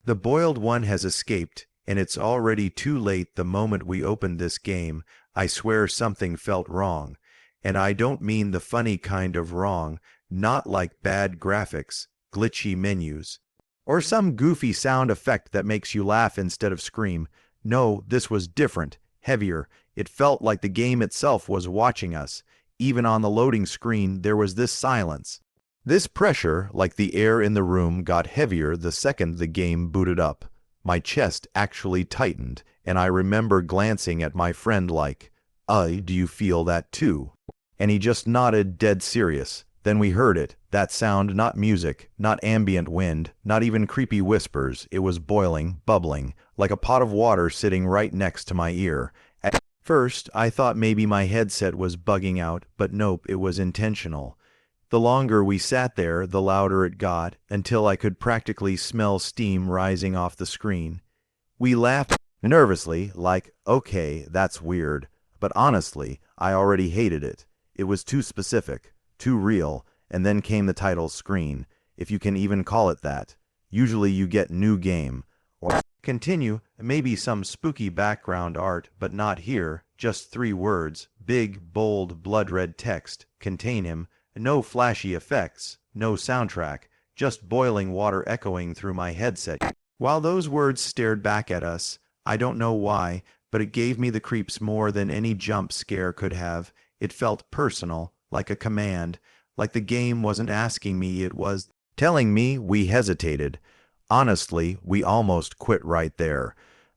The boiled one has escaped, and it's already too late. The moment we opened this game, I swear something felt wrong. And I don't mean the funny kind of wrong, not like bad graphics, glitchy menus, or some goofy sound effect that makes you laugh instead of scream. No, this was different, heavier. It felt like the game itself was watching us. Even on the loading screen, there was this silence. This pressure, like the air in the room, got heavier the second the game booted up. My chest actually tightened, and I remember glancing at my friend like, do you feel that too?" And he just nodded, dead serious. Then we heard it, that sound, not music, not ambient wind, not even creepy whispers. It was boiling, bubbling, like a pot of water sitting right next to my ear. At first, I thought maybe my headset was bugging out, but nope, it was intentional. The longer we sat there, the louder it got, until I could practically smell steam rising off the screen. We laughed nervously, like, okay, that's weird. But honestly, I already hated it. It was too specific, too real, and then came the title screen, if you can even call it that. Usually you get new game, or continue, maybe some spooky background art, but not here, just 3 words, big, bold, blood-red text, contain him, no flashy effects, no soundtrack, just boiling water echoing through my headset. While those words stared back at us, I don't know why, but it gave me the creeps more than any jump scare could have. It felt personal, like a command, like the game wasn't asking me, it was telling me. We hesitated. Honestly, we almost quit right there.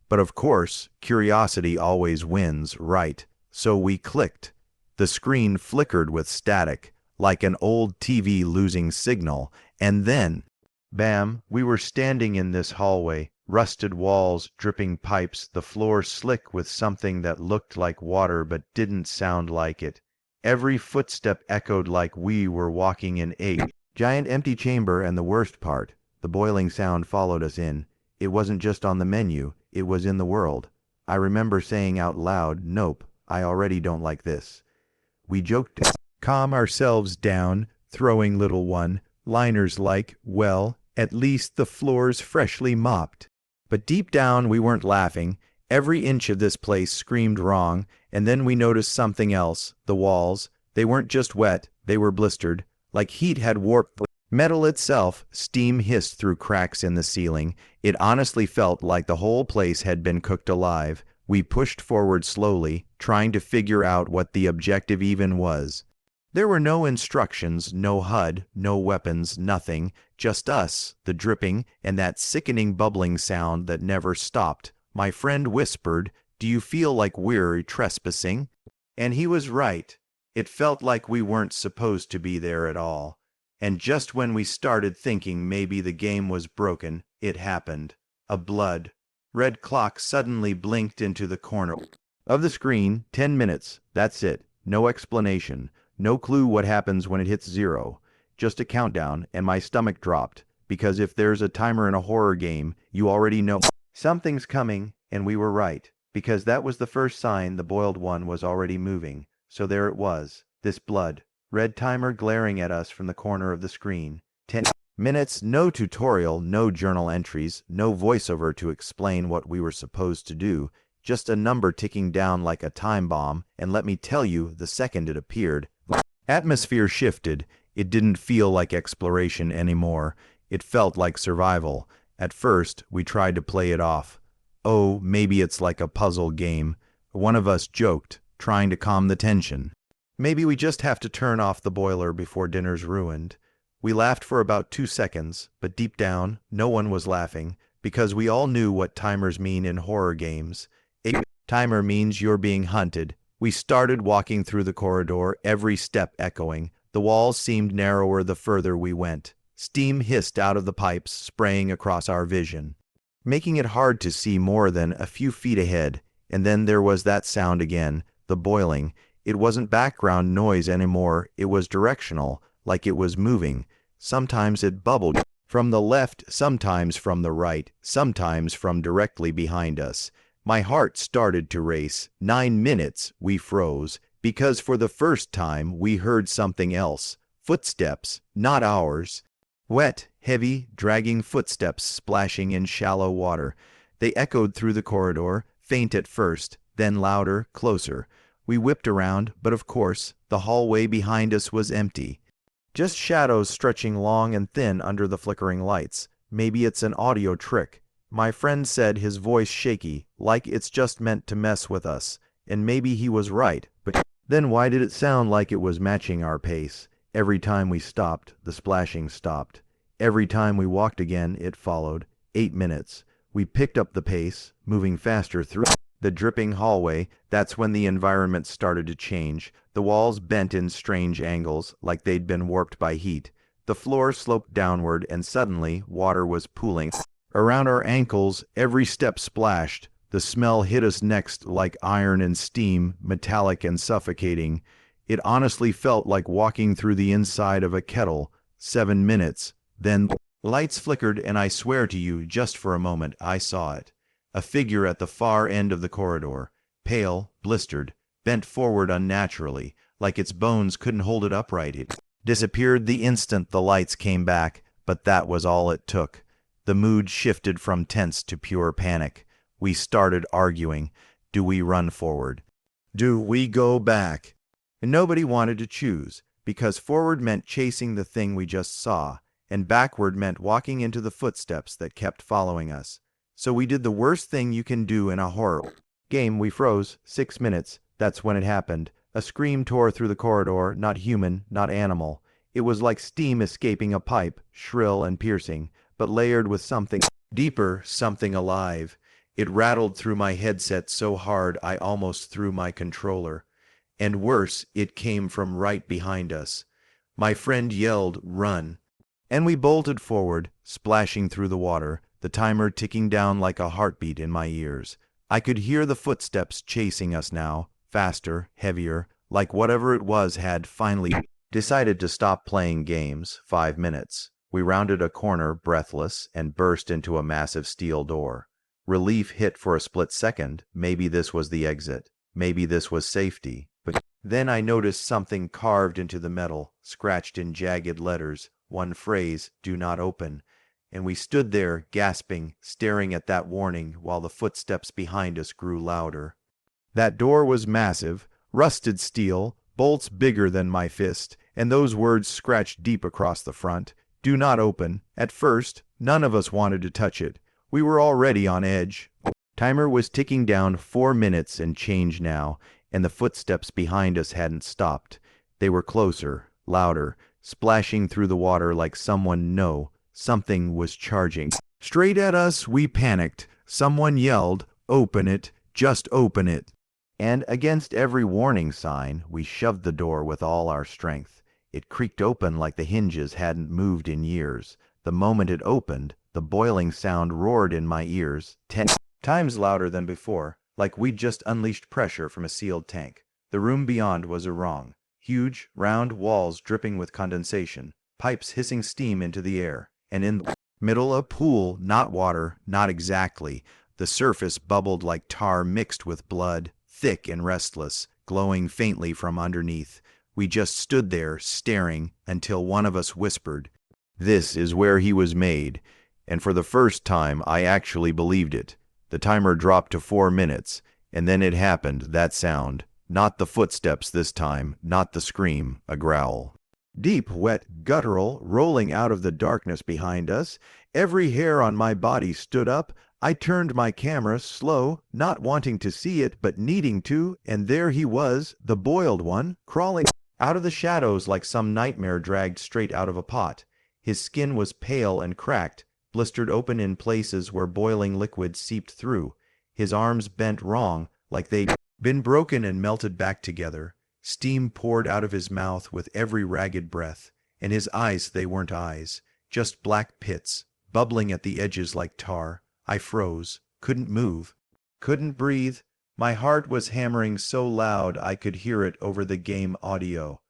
But of course, curiosity always wins, right? So we clicked. The screen flickered with static, like an old TV losing signal, and then, bam, we were standing in this hallway, rusted walls, dripping pipes, the floor slick with something that looked like water but didn't sound like it. Every footstep echoed like we were walking in a giant empty chamber, and the worst part, the boiling sound followed us in. It wasn't just on the menu, it was in the world. I remember saying out loud, "Nope, I already don't like this." We joked to calm ourselves down, throwing little one-liners like, well, at least the floor's freshly mopped. But deep down we weren't laughing. Every inch of this place screamed wrong, and then we noticed something else. The walls, they weren't just wet, they were blistered, like heat had warped metal itself. Steam hissed through cracks in the ceiling. It honestly felt like the whole place had been cooked alive. We pushed forward slowly, trying to figure out what the objective even was. There were no instructions, no HUD, no weapons, nothing, just us, the dripping, and that sickening bubbling sound that never stopped. My friend whispered, "Do you feel like we're trespassing?" And he was right. It felt like we weren't supposed to be there at all. And just when we started thinking maybe the game was broken, it happened. A blood-red clock suddenly blinked into the corner of the screen. 10 minutes, that's it. No explanation. No clue what happens when it hits 0. Just a countdown, and my stomach dropped, because if there's a timer in a horror game, you already know something's coming, and we were right, because that was the first sign the boiled one was already moving. So there it was, this blood-red timer glaring at us from the corner of the screen. 10 minutes, no tutorial, no journal entries, no voiceover to explain what we were supposed to do, just a number ticking down like a time bomb, and let me tell you, the second it appeared, atmosphere shifted. It didn't feel like exploration anymore. It felt like survival. At first, we tried to play it off. Oh, maybe it's like a puzzle game. One of us joked, trying to calm the tension. Maybe we just have to turn off the boiler before dinner's ruined. We laughed for about 2 seconds, but deep down, no one was laughing, because we all knew what timers mean in horror games. A timer means you're being hunted. We started walking through the corridor, every step echoing. The walls seemed narrower the further we went. Steam hissed out of the pipes, spraying across our vision, making it hard to see more than a few feet ahead. And then there was that sound again, the boiling. It wasn't background noise anymore, it was directional, like it was moving. Sometimes it bubbled from the left, sometimes from the right, sometimes from directly behind us. My heart started to race. 9 minutes, we froze, because for the first time we heard something else. Footsteps, not ours. Wet, heavy, dragging footsteps splashing in shallow water. They echoed through the corridor, faint at first, then louder, closer. We whipped around, but of course, the hallway behind us was empty. Just shadows stretching long and thin under the flickering lights. Maybe it's an audio trick. My friend said, his voice shaky, like it's just meant to mess with us. And maybe he was right, but then why did it sound like it was matching our pace? Every time we stopped, the splashing stopped. Every time we walked again, it followed. 8 minutes. We picked up the pace, moving faster through the dripping hallway. That's when the environment started to change. The walls bent in strange angles, like they'd been warped by heat. The floor sloped downward, and suddenly, water was pooling around our ankles. Every step splashed. The smell hit us next like iron and steam, metallic and suffocating. It honestly felt like walking through the inside of a kettle. 7 minutes. Then lights flickered, and I swear to you, just for a moment, I saw it. A figure at the far end of the corridor, pale, blistered, bent forward unnaturally, like its bones couldn't hold it upright. It disappeared the instant the lights came back, but that was all it took. The mood shifted from tense to pure panic. We started arguing. Do we run forward? Do we go back? And nobody wanted to choose, because forward meant chasing the thing we just saw, and backward meant walking into the footsteps that kept following us. So we did the worst thing you can do in a horror game. We froze. 6 minutes. That's when it happened. A scream tore through the corridor, not human, not animal. It was like steam escaping a pipe, shrill and piercing, but layered with something deeper, something alive. It rattled through my headset so hard I almost threw my controller. And worse, it came from right behind us. My friend yelled, "Run!" And we bolted forward, splashing through the water, the timer ticking down like a heartbeat in my ears. I could hear the footsteps chasing us now, faster, heavier, like whatever it was had finally decided to stop playing games. 5 minutes. We rounded a corner, breathless, and burst into a massive steel door. Relief hit for a split second. Maybe this was the exit. Maybe this was safety. But then I noticed something carved into the metal, scratched in jagged letters. One phrase, "Do not open." And we stood there, gasping, staring at that warning while the footsteps behind us grew louder. That door was massive, rusted steel, bolts bigger than my fist, and those words scratched deep across the front. "Do not open." At first, none of us wanted to touch it. We were already on edge. Timer was ticking down. 4 minutes and change now, and the footsteps behind us hadn't stopped. They were closer, louder, splashing through the water like something was charging straight at us. We panicked. Someone yelled, "Open it, just open it." And against every warning sign, we shoved the door with all our strength. It creaked open like the hinges hadn't moved in years. The moment it opened, the boiling sound roared in my ears, 10 times louder than before, like we'd just unleashed pressure from a sealed tank. The room beyond was a wrong. Huge, round walls dripping with condensation, pipes hissing steam into the air, and in the middle a pool, not water, not exactly. The surface bubbled like tar mixed with blood, thick and restless, glowing faintly from underneath. We just stood there, staring, until one of us whispered, "This is where he was made." And for the first time, I actually believed it. The timer dropped to 4 minutes, and then it happened, that sound. Not the footsteps this time, not the scream, a growl. Deep, wet, guttural, rolling out of the darkness behind us. Every hair on my body stood up. I turned my camera slow, not wanting to see it, but needing to, and there he was, the boiled one, crawling out of the shadows like some nightmare dragged straight out of a pot. His skin was pale and cracked, blistered open in places where boiling liquid seeped through. His arms bent wrong, like they'd been broken and melted back together. Steam poured out of his mouth with every ragged breath, and his eyes, they weren't eyes, just black pits, bubbling at the edges like tar. I froze, couldn't move, couldn't breathe. My heart was hammering so loud I could hear it over the game audio.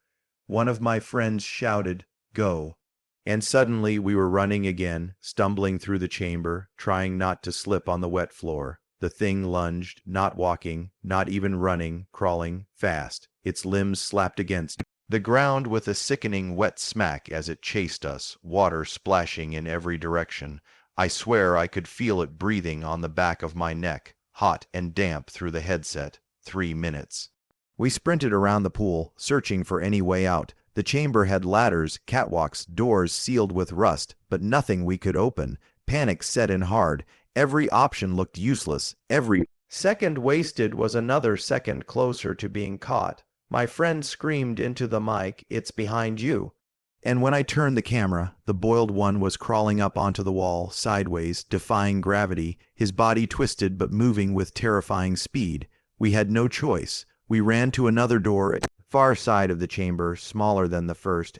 One of my friends shouted, "Go." And suddenly we were running again, stumbling through the chamber, trying not to slip on the wet floor. The thing lunged, not walking, not even running, crawling, fast. Its limbs slapped against The ground with a sickening wet smack as it chased us, water splashing in every direction. I swear I could feel it breathing on the back of my neck, hot and damp through the headset. 3 minutes. We sprinted around the pool, searching for any way out. The chamber had ladders, catwalks, doors sealed with rust, but nothing we could open. Panic set in hard. Every option looked useless. Every second wasted was another second closer to being caught. My friend screamed into the mic, "It's behind you." And when I turned the camera, the boiled one was crawling up onto the wall, sideways, defying gravity, his body twisted but moving with terrifying speed. We had no choice. We ran to another door at the far side of the chamber, smaller than the first,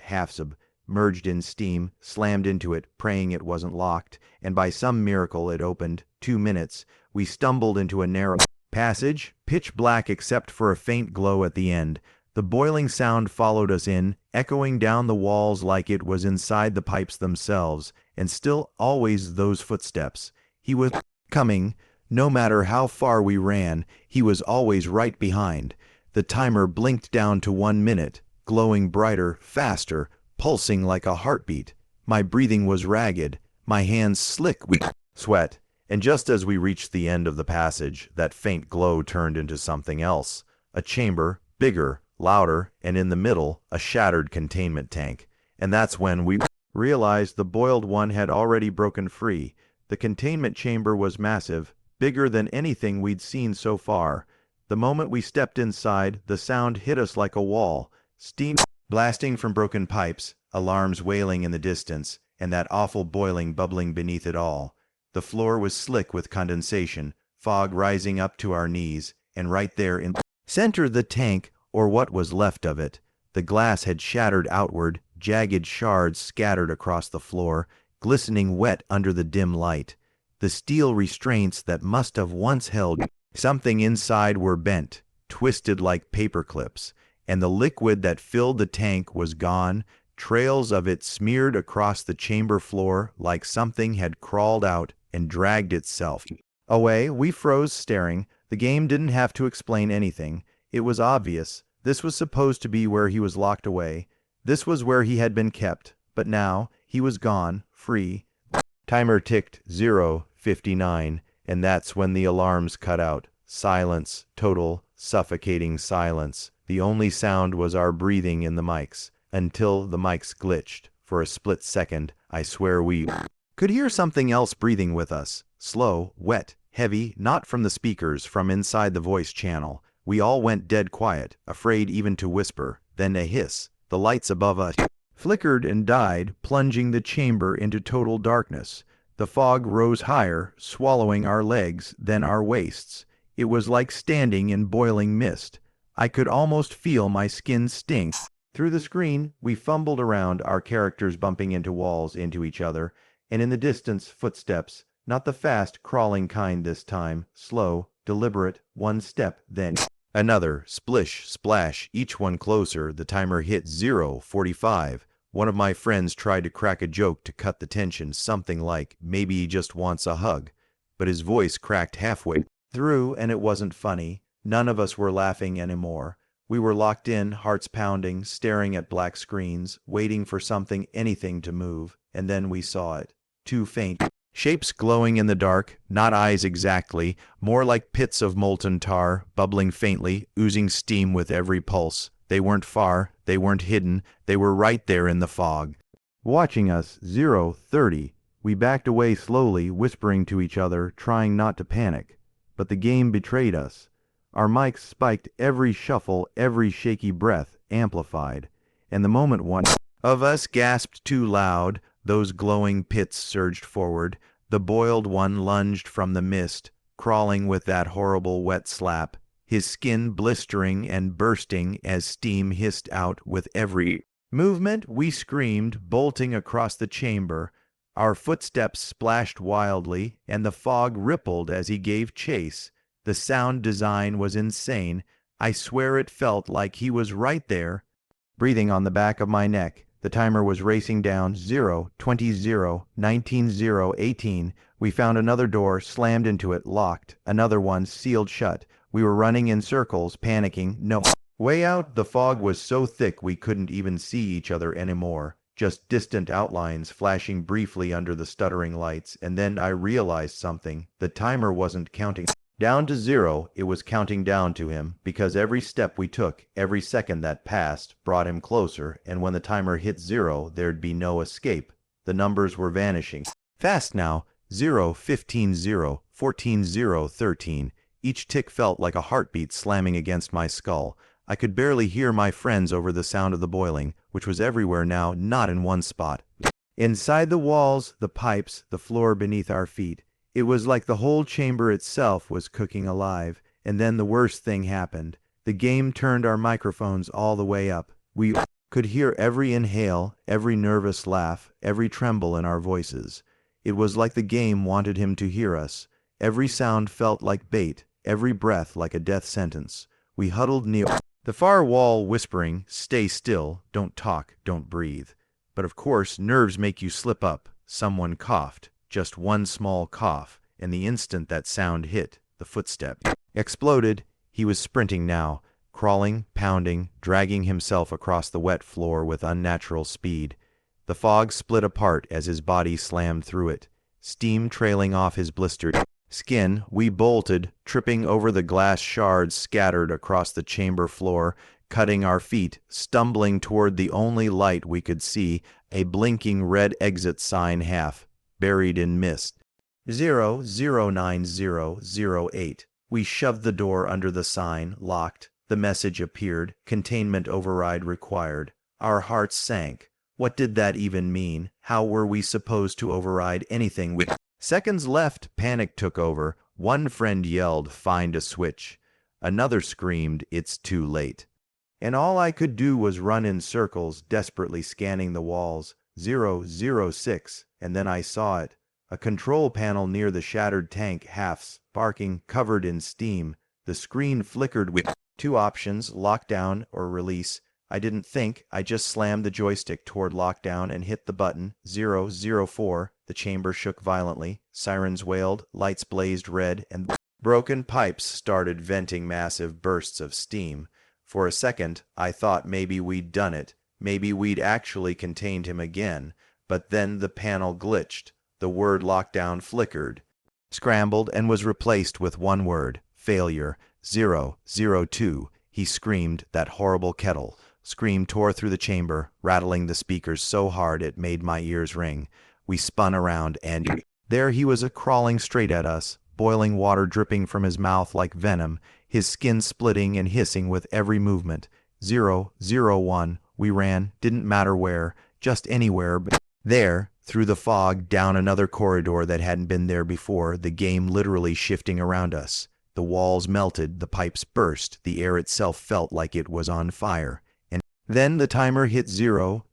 merged in steam, slammed into it, praying it wasn't locked, and by some miracle it opened. 2 minutes. We stumbled into a narrow passage, pitch black except for a faint glow at the end. The boiling sound followed us in, echoing down the walls like it was inside the pipes themselves, and still always those footsteps. He was coming. No matter how far we ran, he was always right behind. The timer blinked down to 1 minute, glowing brighter, faster, pulsing like a heartbeat. My breathing was ragged, my hands slick with sweat. And just as we reached the end of the passage, that faint glow turned into something else. A chamber, bigger, louder, and in the middle, a shattered containment tank. And that's when we realized the boiled one had already broken free. The containment chamber was massive, bigger than anything we'd seen so far. The moment we stepped inside, the sound hit us like a wall. Steam blasting from broken pipes, alarms wailing in the distance, and that awful boiling bubbling beneath it all. The floor was slick with condensation, fog rising up to our knees, and right there in center the tank, or what was left of it. The glass had shattered outward, jagged shards scattered across the floor, glistening wet under the dim light. The steel restraints that must have once held something inside were bent, twisted like paper clips, and the liquid that filled the tank was gone. Trails of it smeared across the chamber floor like something had crawled out and dragged itself away. We froze, staring. The game didn't have to explain anything. It was obvious. This was supposed to be where he was locked away. This was where he had been kept. But now, he was gone, free. Timer ticked 0:59, and that's when the alarms cut out. Silence, total, suffocating silence. The only sound was our breathing in the mics, until the mics glitched. For a split second, I swear we could hear something else breathing with us. Slow, wet, heavy, not from the speakers, from inside the voice channel. We all went dead quiet, afraid even to whisper. Then a hiss. The lights above us flickered and died, plunging the chamber into total darkness. The fog rose higher, swallowing our legs, then our waists. It was like standing in boiling mist. I could almost feel my skin sting. Through the screen, we fumbled around, our characters bumping into walls, into each other, and in the distance, footsteps, not the fast, crawling kind this time, slow, deliberate, one step, then another, splish, splash, each one closer. The timer hit 0:45. One of my friends tried to crack a joke to cut the tension, something like, maybe he just wants a hug. But his voice cracked halfway through, and it wasn't funny. None of us were laughing anymore. We were locked in, hearts pounding, staring at black screens, waiting for something, anything to move. And then we saw it. Two faint shapes glowing in the dark, not eyes exactly, more like pits of molten tar, bubbling faintly, oozing steam with every pulse. They weren't far, they weren't hidden, they were right there in the fog. Watching us, 0:30. We backed away slowly, whispering to each other, trying not to panic. But the game betrayed us. Our mics spiked, every shuffle, every shaky breath amplified. And the moment one of us gasped too loud, those glowing pits surged forward. The boiled one lunged from the mist, crawling with that horrible wet slap, his skin blistering and bursting as steam hissed out with every movement. We screamed, bolting across the chamber. Our footsteps splashed wildly, and the fog rippled as he gave chase. The sound design was insane. I swear it felt like he was right there, breathing on the back of my neck. The timer was racing down. 0:20, 19, 18. We found another door, slammed into it, locked. Another one, sealed shut. We were running in circles, panicking. No Way out, the fog was so thick we couldn't even see each other anymore, just distant outlines flashing briefly under the stuttering lights, and then I realized something. The timer wasn't counting down to 0, it was counting down to him, because every step we took, every second that passed, brought him closer, and when the timer hit 0, there'd be no escape. The numbers were vanishing. Fast now. 0, 15, 0, 14, 0, 13. Each tick felt like a heartbeat slamming against my skull. I could barely hear my friends over the sound of the boiling, which was everywhere now, not in one spot. Inside the walls, the pipes, the floor beneath our feet. It was like the whole chamber itself was cooking alive. And then the worst thing happened. The game turned our microphones all the way up. We could hear every inhale, every nervous laugh, every tremble in our voices. It was like the game wanted him to hear us. Every sound felt like bait, every breath like a death sentence. We huddled near the far wall, whispering, "Stay still, don't talk, don't breathe." But of course, nerves make you slip up. Someone coughed, just one small cough, and the instant that sound hit, the footstep exploded. He was sprinting now, crawling, pounding, dragging himself across the wet floor with unnatural speed. The fog split apart as his body slammed through it, steam trailing off his blistered skin. We bolted, tripping over the glass shards scattered across the chamber floor, cutting our feet, stumbling toward the only light we could see, a blinking red exit sign half buried in mist. 09008. We shoved the door under the sign, locked. The message appeared, "Containment override required." Our hearts sank. What did that even mean? How were we supposed to override anything with seconds left? Panic took over. One friend yelled, "Find a switch." Another screamed, "It's too late." And all I could do was run in circles, desperately scanning the walls. 006, and then I saw it. A control panel near the shattered tank, half sparking, covered in steam. The screen flickered with two options, lockdown or release. I didn't think, I just slammed the joystick toward lockdown and hit the button. 004. The chamber shook violently. Sirens wailed, lights blazed red, and broken pipes started venting massive bursts of steam. For a second, I thought maybe we'd done it. Maybe we'd actually contained him again. But then the panel glitched. The word lockdown flickered, scrambled, and was replaced with one word: failure. 002. He screamed, that horrible kettle. Scream tore through the chamber, rattling the speakers so hard it made my ears ring. We spun around, and there he was, crawling straight at us, boiling water dripping from his mouth like venom, his skin splitting and hissing with every movement. 001. We ran, didn't matter where, just anywhere. But there, through the fog, down another corridor that hadn't been there before, the game literally shifting around us. The walls melted, the pipes burst, the air itself felt like it was on fire. And then the timer hit 000,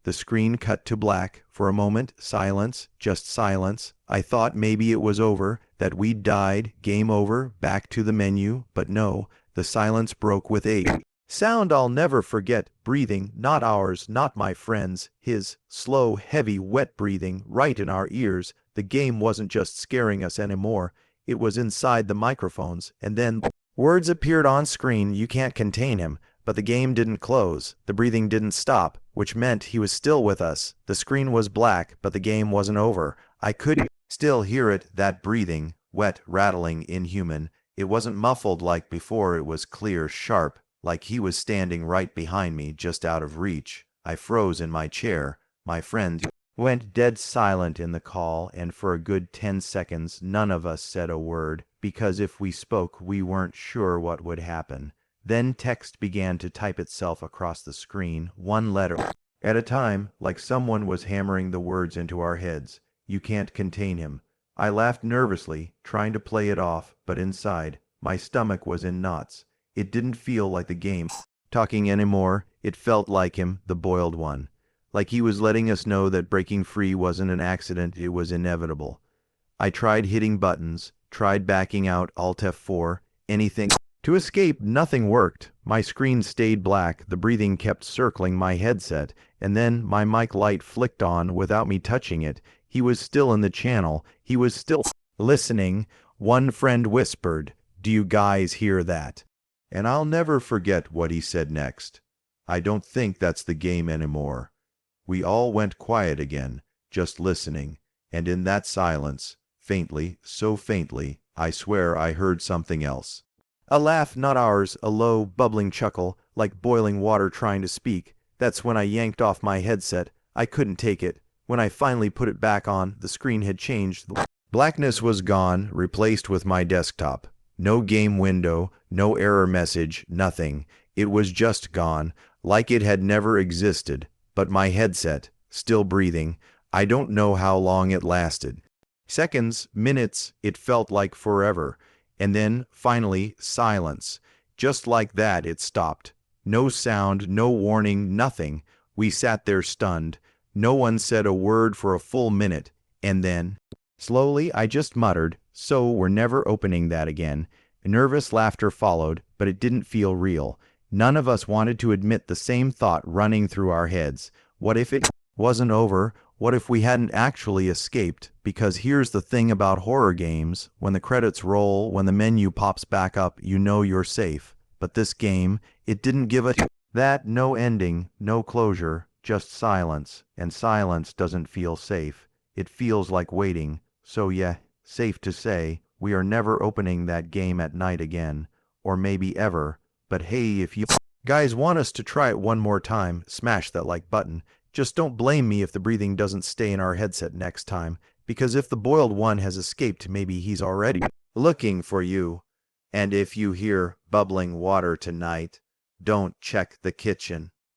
the screen cut to black. For a moment, silence, just silence. I thought maybe it was over, that we'd died, game over, back to the menu, but no, the silence broke with a sound I'll never forget, breathing, not ours, not my friends, his, slow, heavy, wet breathing, right in our ears. The game wasn't just scaring us anymore, it was inside the microphones, and then words appeared on screen, "You can't contain him," but the game didn't close, the breathing didn't stop, which meant he was still with us. The screen was black, but the game wasn't over. I could still hear it, that breathing, wet, rattling, inhuman. It wasn't muffled like before, it was clear, sharp, like he was standing right behind me, just out of reach. I froze in my chair. My friend went dead silent in the call, and for a good 10 seconds none of us said a word, because if we spoke we weren't sure what would happen. Then text began to type itself across the screen, one letter at a time, like someone was hammering the words into our heads. "You can't contain him." I laughed nervously, trying to play it off, but inside, my stomach was in knots. It didn't feel like the game talking anymore. It felt like him, the boiled one. Like he was letting us know that breaking free wasn't an accident, it was inevitable. I tried hitting buttons, tried backing out, Alt F4, anything to escape. Nothing worked. My screen stayed black, the breathing kept circling my headset, and then my mic light flicked on without me touching it. He was still in the channel. He was still listening. One friend whispered, "Do you guys hear that?" And I'll never forget what he said next. I don't think that's the game anymore. We all went quiet again, just listening, and in that silence, faintly, so faintly, I swear I heard something else. A laugh not ours, a low, bubbling chuckle, like boiling water trying to speak. That's when I yanked off my headset. I couldn't take it. When I finally put it back on, the screen had changed. Blackness was gone, replaced with my desktop. No game window, no error message, nothing. It was just gone, like it had never existed. But my headset, still breathing, I don't know how long it lasted. Seconds, minutes, it felt like forever. And then, finally, silence. Just like that, it stopped. No sound, no warning, nothing. We sat there stunned. No one said a word for a full minute. And then, slowly, I just muttered, "So we're never opening that again." Nervous laughter followed, but it didn't feel real. None of us wanted to admit the same thought running through our heads. What if it wasn't over? What if we hadn't actually escaped? Because here's the thing about horror games. When the credits roll, when the menu pops back up, you know you're safe. But this game, it didn't give us that. No ending, no closure, just silence. And silence doesn't feel safe. It feels like waiting. So yeah, safe to say, we are never opening that game at night again. Or maybe ever. But hey, if you guys want us to try it one more time, smash that like button. Just don't blame me if the breathing doesn't stay in our headset next time, because if the boiled one has escaped, maybe he's already looking for you. And if you hear bubbling water tonight, don't check the kitchen.